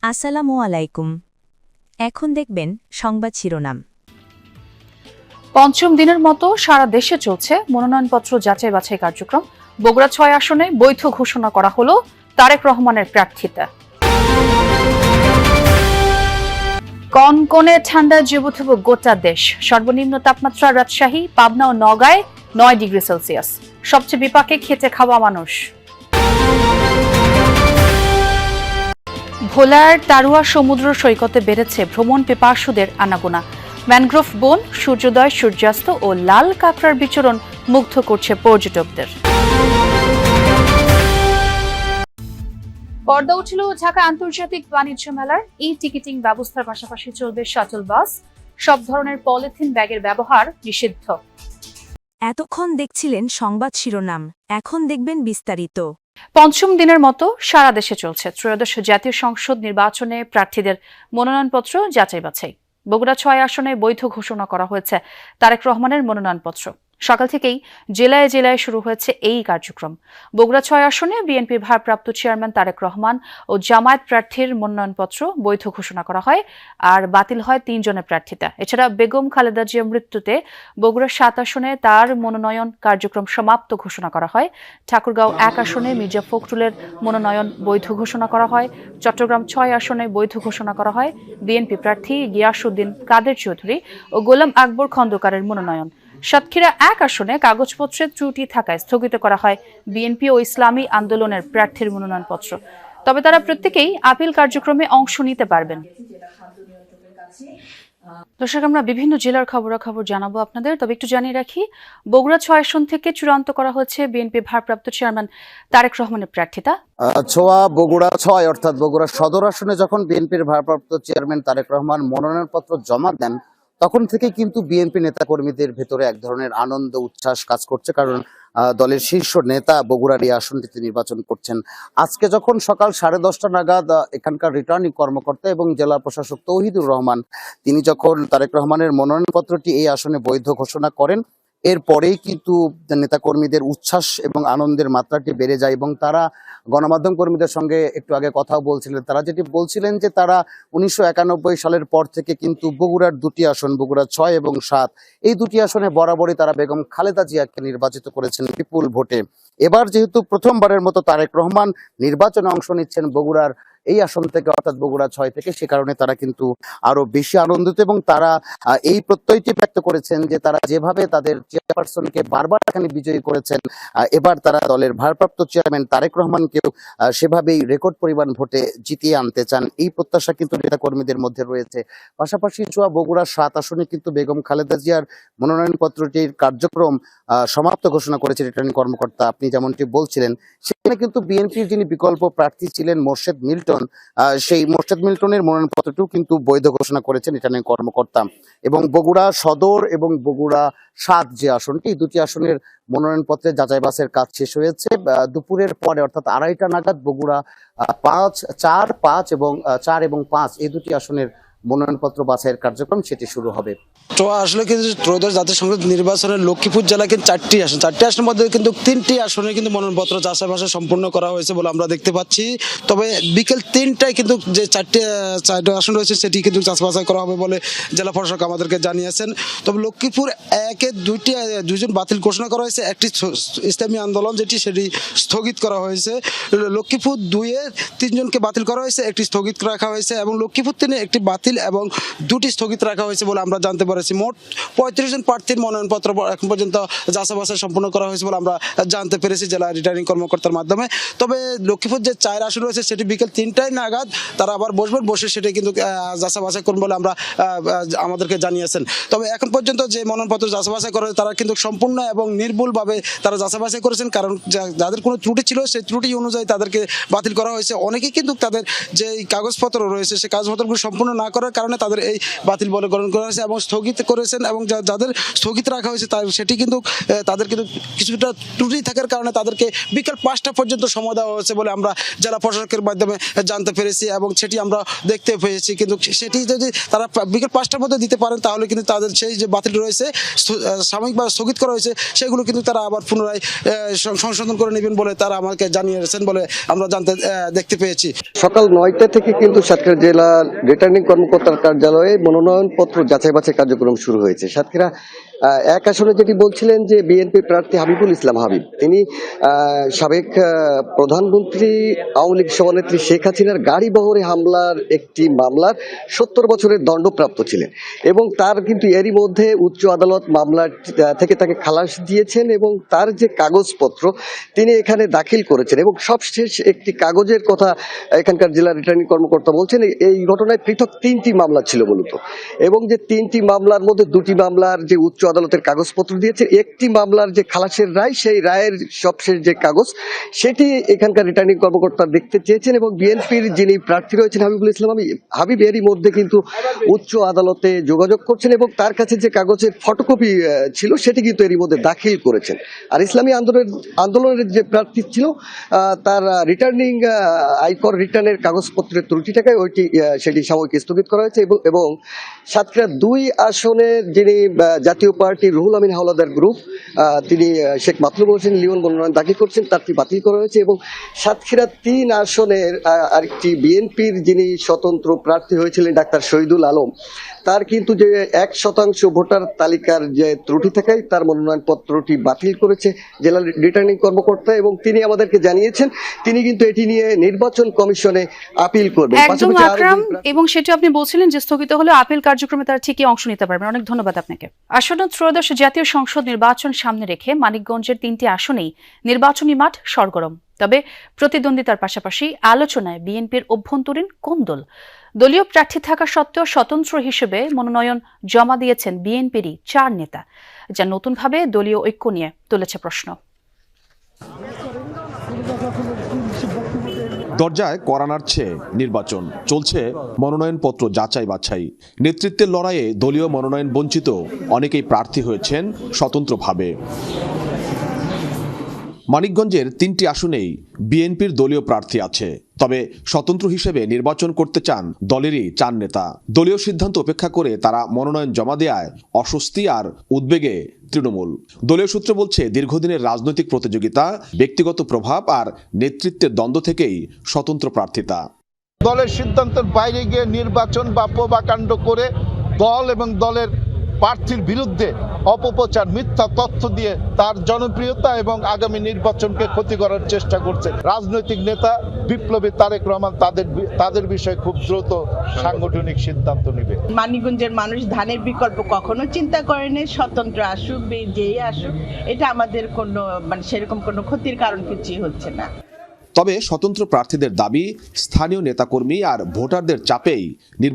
আসসালামু আলাইকুম। এখন দেখবেন সংবাদ শিরোনাম। পঞ্চম দিনের মতো সারা দেশে চলছে মনোনয়নপত্র যাচাই বাছাই কার্যক্রম। বগুড়া ৬ আসনে বৈধ ঘোষণা করা হলো তারেক রহমানের প্রার্থিতা। কনকনে ঠান্ডা জেবুথেবু গোটা দেশ। সর্বনিম্ন তাপমাত্রা রাজশাহী, পাবনা ও নওগাঁয় ৯ ডিগ্রি সেলসিয়াস। সবচেয়ে বিপাকে খেতে খাওয়া মানুষ। ভোলার তারুয়া সমুদ্র সৈকতে বেড়েছে ভ্রমণ পিপাসুদের আনাগোনা। ম্যানগ্রোভ বন, সূর্যোদয়, সূর্যাস্ত ও লাল কাঁকড়ার বিচরণ মুগ্ধ করছে পর্যটকদের। পর্দা উঠল ঢাকা আন্তর্জাতিক বাণিজ্য মেলার। ই টিকিটিং ব্যবস্থার পাশাপাশি চলবে শাটল বাস। সব ধরনের পলিথিন ব্যাগের ব্যবহার নিষিদ্ধ। এতক্ষণ দেখছিলেন সংবাদ শিরোনাম, এখন দেখবেন বিস্তারিত। পঞ্চম দিনের মতো সারা দেশে চলছে ত্রয়োদশ জাতীয় সংসদ নির্বাচনে প্রার্থীদের মনোনয়নপত্র যাচাই বাছাই। বগুড়া ৬ আসনে বৈধ ঘোষণা করা হয়েছে তারেক রহমানের মনোনয়নপত্র। সকাল থেকেই জেলায় জেলায় শুরু হয়েছে এই কার্যক্রম। বগুড়া ৬ আসনে বিএনপির ভারপ্রাপ্ত চেয়ারম্যান তারেক রহমান ও জামায়াত প্রার্থীর মনোনয়নপত্র বৈধ ঘোষণা করা হয়, আর বাতিল হয় ৩ জনের প্রার্থিতা। এছাড়া বেগম খালেদা জিয়ার মৃত্যুতে বগুড়া ৭ আসনে তার মনোনয়ন কার্যক্রম সমাপ্ত ঘোষণা করা হয়। ঠাকুরগাঁও ১ আসনে মির্জা ফখরুলের মনোনয়ন বৈধ ঘোষণা করা হয়। চট্টগ্রাম ৬ আসনে বৈধ ঘোষণা করা হয় বিএনপি প্রার্থী গিয়াসউদ্দিন কাদের চৌধুরী ও গোলাম আকবর খন্দকারের মনোনয়ন। সাতক্ষীরা ১ আসনে কাগজপত্রের ত্রুটি থাকায় স্থগিত করা হয় বিএনপি ও ইসলামী আন্দোলনের প্রার্থীর মনোনয়নপত্র। তবে তারা প্রত্যেকেই আপিল কার্যক্রমে অংশ নিতে পারবেন। দর্শক, আমরা বিভিন্ন জেলার খবরাখবর জানাবো আপনাদের। তবে একটু জানিয়ে রাখি, বগুড়া ৬ আসন থেকে চূড়ান্ত করা হচ্ছে বিএনপি ভারপ্রাপ্ত চেয়ারম্যান তারেক রহমানের প্রার্থিতা। ছোয়া বগুড়া ৬ অর্থাৎ বগুড়া সদর আসনে যখন বিএনপির ভারপ্রাপ্ত চেয়ারম্যান তারেক রহমান মনোনয়নপত্র জমা দেন, তখন থেকে কিন্তু বিএনপি নেতাকর্মীদের ভেতরে এক ধরনের আনন্দ উচ্ছ্বাস কাজ করছে, কারণ দলের শীর্ষ নেতা বগুড়ার এই আসনটিতে নির্বাচন করছেন। আজকে যখন সকাল 10:30 নাগাদ এখানকার রিটার্নিং কর্মকর্তা এবং জেলা প্রশাসক তৌহিদুর রহমান তিনি যখন তারেক রহমানের মনোনয়নপত্রটি এই আসনে বৈধ ঘোষণা করেন, এরপরেই কিন্তু নেতাকর্মীদের উচ্ছ্বাস এবং আনন্দের মাত্রাটি বেড়ে যায় এবং তারা গণমাধ্যম কর্মীদের সঙ্গে একটু আগে কথাও বলছিলেন। তারা যেটি বলছিলেন যে তারা 1991 সালের পর থেকে কিন্তু বগুড়ার 2টি আসন, বগুড়া ৬ এবং ৭, এই 2টি আসনে বরাবরই তারা বেগম খালেদা জিয়াকে নির্বাচিত করেছেন বিপুল ভোটে। এবার যেহেতু প্রথমবারের মতো তারেক রহমান নির্বাচনে অংশ নিচ্ছেন বগুড়ার এই আসন থেকে অর্থাৎ বগুড়া ৬ থেকে, সে কারণে তারা কিন্তু আরো বেশি আনন্দিত এবং তারা এই প্রত্যয়টি ব্যক্ত করেছেন যে তারা যেভাবে তাদের চেয়ারপারসনকে বারবার এখানে বিজয়ী করেছেন, এবার তারা দলের ভারপ্রাপ্ত চেয়ারম্যান তারেক রহমানকেও সেভাবেই রেকর্ড পরিমাণ ভোটে জিতিয়ে আনতে চান। এই প্রত্যাশা কিন্তু নেতা কর্মীদের মধ্যে রয়েছে। পাশাপাশি চুয়া বগুড়া ৭ আসনে কিন্তু বেগম খালেদা জিয়ার মনোনয়নপত্রটির কার্যক্রম সমাপ্ত ঘোষণা করেছে রিটার্নিং কর্মকর্তা। আপনি যেমনটি বলছিলেন, সেখানে কিন্তু বিএনপির যিনি বিকল্প প্রার্থী ছিলেন মোর্শেদ মিল্টন, সেই মোর্শেদ মিল্টনের মনোনয়নপত্রটিও কিন্তু বৈধ ঘোষণা করেছেন রিটার্নিং কর্মকর্তা। এবং বগুড়া সদর এবং বগুড়া ৭ যে আসনটি, এই 2টি আসনের মনোনয়নপত্রের যাচাই বাছাইয়ের কাজ শেষ হয়েছে দুপুরের পরে অর্থাৎ 2:30 নাগাদ। বগুড়া 4 এবং 5 এই 2টি আসনের মনোনয়নপত্র বাছাইয়ের কার্যক্রম সেটি শুরু হবে। তো আসলে কিন্তু ত্রয়োদশ জাতীয় সংসদ নির্বাচনের লক্ষ্মীপুর জেলা কিন্তু 4টি আসন, 4টি আসনের মধ্যে কিন্তু 3টি আসনে কিন্তু মনোনয়নপত্র যাচাই বাছাই সম্পূর্ণ করা হয়েছে বলে আমরা দেখতে পাচ্ছি। তবে বিকেল 3টায় কিন্তু যে 4টি আসন রয়েছে সেটি কিন্তু যাচাই বাছাই করা হবে বলে জেলা প্রশাসক আমাদেরকে জানিয়েছেন। তবে লক্ষ্মীপুর 1-এ 2জন বাতিল ঘোষণা করা হয়েছে, একটি ইসলামী আন্দোলন যেটি সেটি স্থগিত করা হয়েছে। লক্ষ্মীপুর 2-এ 3জনকে বাতিল করা হয়েছে, একটি স্থগিত রাখা হয়েছে এবং লক্ষ্মীপুর 3-এ একটি বাতিল এবং 2টি স্থগিত রাখা হয়েছে বলে আমরা জানতে পারছি। মোট 35 জন প্রার্থীর মনোনয়নপত্র এখন পর্যন্ত যাচাই বাছাই সম্পন্ন করা হয়েছে বলে আমরা জানতে পেরেছি জেলা রিটার্নিং কর্মকর্তার মাধ্যমে। তবে লক্ষ্মীপুর যে 4 আসন রয়েছে সেটি বিকেল 3টায় নাগাদ তারা আবার বসে সেটি কিন্তু যাচাই বাছাই করবেন বলে আমরা আমাদেরকে জানিয়েছেন। তবে এখন পর্যন্ত যে মনোনয়নপত্র যাচাই বাছাই করে তারা কিন্তু সম্পূর্ণ এবং নির্ভুলভাবে তারা যাচাই বাছাই করেছেন, কারণ যাদের কোনো ত্রুটি ছিল সেই ত্রুটি অনুযায়ী তাদেরকে বাতিল করা হয়েছে। অনেকেই কিন্তু তাদের যে কাগজপত্র রয়েছে সেই কাগজপত্রগুলো সম্পূর্ণ না করার করার কারণে তাদের এই বাতিল বলে গ্রহণ করা হয়েছে এবং স্থগিত করেছেন, এবং যাদের স্থগিত রাখা হয়েছে সেটি কিন্তু তাদের কিন্তু কিছুটা ত্রুটি থাকার কারণে তাদেরকে বিকেল 5টা পর্যন্ত সময় দেওয়া হয়েছে বলে আমরা জেলা প্রশাসকের মাধ্যমে জানতে পেরেছি এবং সেটি আমরা দেখতে পেয়েছি। কিন্তু সেটি যদি তারা বিকেল 5টার মধ্যে দিতে পারেন তাহলে কিন্তু তাদের সেই যে বাতিল রয়েছে সাময়িকভাবে স্থগিত করা হয়েছে সেগুলো কিন্তু তারা আবার পুনরায় সংশোধন করে নেবেন বলে তারা আমাকে জানিয়েছেন বলে আমরা দেখতে পেয়েছি। সকাল 9টা থেকে কিন্তু সাতক্ষীরা জেলা রিটার্নিং কর্মকর্তার কার্যালয়ে মনোনয়নপত্র যাচাই বাছাই কার্যক্রম শুরু হয়েছে। সাতক্ষীরা এক আসনে যেটি বলছিলেন যে বিএনপি প্রার্থী হাবিবুল ইসলাম হাবিব, তিনি সাবেক প্রধানমন্ত্রী আওয়ামী লীগ সভানেত্রী শেখ হাসিনার গাড়ি বহরে হামলার একটি মামলার 70 বছরের দণ্ডপ্রাপ্ত ছিলেন এবং তার কিন্তু এরই মধ্যে উচ্চ আদালত মামলার থেকে তাকে খালাস দিয়েছেন এবং তার যে কাগজপত্র তিনি এখানে দাখিল করেছেন এবং সবশেষ একটি কাগজের কথা এখানকার জেলা রিটার্নিং কর্মকর্তা বলছেন। এই ঘটনায় পৃথক 3টি মামলা ছিল মূলত, এবং যে 3টি মামলার মধ্যে 2টি মামলার যে উচ্চ আদালতের কাগজপত্র দিয়েছে, একটি মামলার যে খালাসের রায়, সেই রায়ের সবশেষ যে কাগজ সেটি এখানকার রিটার্নিং কর্মকর্তা দেখতে চেয়েছেন এবং বিএনপির যিনি প্রার্থী রয়েছেন হাবিবুল ইসলাম হাবিব এরই মধ্যে কিন্তু উচ্চ আদালতে যোগাযোগ করছেন এবং তার কাছে যে কাগজের ফটোকপি ছিল সেটি কিন্তু এরই মধ্যে দাখিল করেছেন। আর ইসলামী আন্দোলনের যে প্রার্থী ছিল তার রিটার্নিং আয়কর রিটার্নের কাগজপত্রের ত্রুটি থাকায় সেটি সাময়িক স্থগিত করা হয়েছে এবং সাতক্ষীরা 2 আসনের যিনি জাতীয় পার্টি রুহুল আমিন হাওলাদার গ্রুপ তিনি শেখ মাতলুব হোসেন লিওন মনোনয়ন দাখিল করছেন, তারটি বাতিল করা হয়েছে এবং সাতক্ষীরা 3 আসনের আরেকটি বিএনপির যিনি স্বতন্ত্র প্রার্থী হয়েছিলেন ডাক্তার শহীদুল আলম, তার কিন্তু যে 1% ভোটার তালিকার যে ত্রুটি থাকায় তার মনোনয়নপত্রটি বাতিল করেছে জেলা রিটার্নিং কর্মকর্তা এবং তিনি আমাদেরকে জানিয়েছেন তিনি কিন্তু এটি নিয়ে নির্বাচন কমিশনে আপিল করবেন। একদম আকরাম, এবং সেটি আপনি বলছিলেন যে স্থগিত হলে আপিল কার্যক্রমে তারা ঠিকই অংশ নিতে পারবেন। অনেক ধন্যবাদ আপনাকে। আসন্ন ত্রয়োদশ জাতীয় সংসদ নির্বাচন সামনে রেখে মানিকগঞ্জের 3টি আসনেই নির্বাচনী মাঠ সরগরম। তবে প্রতিদ্বন্দ্বিতার পাশাপাশি আলোচনায় বিএনপির অভ্যন্তরীণ কোন্দল। দলীয় প্রার্থী থাকা সত্ত্বেও স্বতন্ত্র হিসেবে মনোনয়ন জমা দিয়েছেন বিএনপিরই 4 নেতা, যা নতুনভাবে দলীয় ঐক্য নিয়ে তুলেছে প্রশ্ন। দরজায় কড়া নাড়ছে নির্বাচন, চলছে মনোনয়নপত্র যাচাই বাছাই। নেতৃত্বের লড়াইয়ে দলীয় মনোনয়ন বঞ্চিত অনেকেই প্রার্থী হয়েছেন স্বতন্ত্রভাবে। মানিকগঞ্জের 3টি আসনেই বিএনপির দলীয় প্রার্থী আছে, তবে স্বতন্ত্র হিসেবে নির্বাচন করতে চান দলেরই 4 নেতা। দলীয় সিদ্ধান্ত উপেক্ষা করে তারা মনোনয়ন জমা দেওয়ায় অস্বস্তি আর উদ্বেগে তৃণমূল। দলীয় সূত্র বলছে দীর্ঘদিনের রাজনৈতিক প্রতিযোগিতা, ব্যক্তিগত প্রভাব আর নেতৃত্বের দ্বন্দ্ব থেকেই স্বতন্ত্র প্রার্থিতা। দলের সিদ্ধান্তের বাইরে গিয়ে নির্বাচন বা প্রভাকাণ্ড করে দল এবং দলের প্রার্থীর বিরুদ্ধে অপপ্রচার, মিথ্যা তথ্য দিয়ে তার জনপ্রিয়তা এবং আগামী নির্বাচনকে ক্ষতি করার চেষ্টা করছে। রাজনৈতিক নেতা বিপ্লবী তারেক রহমান তাদের বিষয়ে খুব দ্রুত সাংগঠনিক সিদ্ধান্ত নেবে। মানিকগঞ্জের মানুষ ধানের বিকল্প কখনো চিন্তা করেনি, স্বতন্ত্র আসুক যেই আসুক এটা আমাদের কোনো সেরকম কোনো ক্ষতির কারণ কিছুই হচ্ছে না। তবে স্বতন্ত্র প্রার্থীদের দাবি, স্থানীয় নেতাকর্মী আর ভোটারদের চাপেই নির্বাচন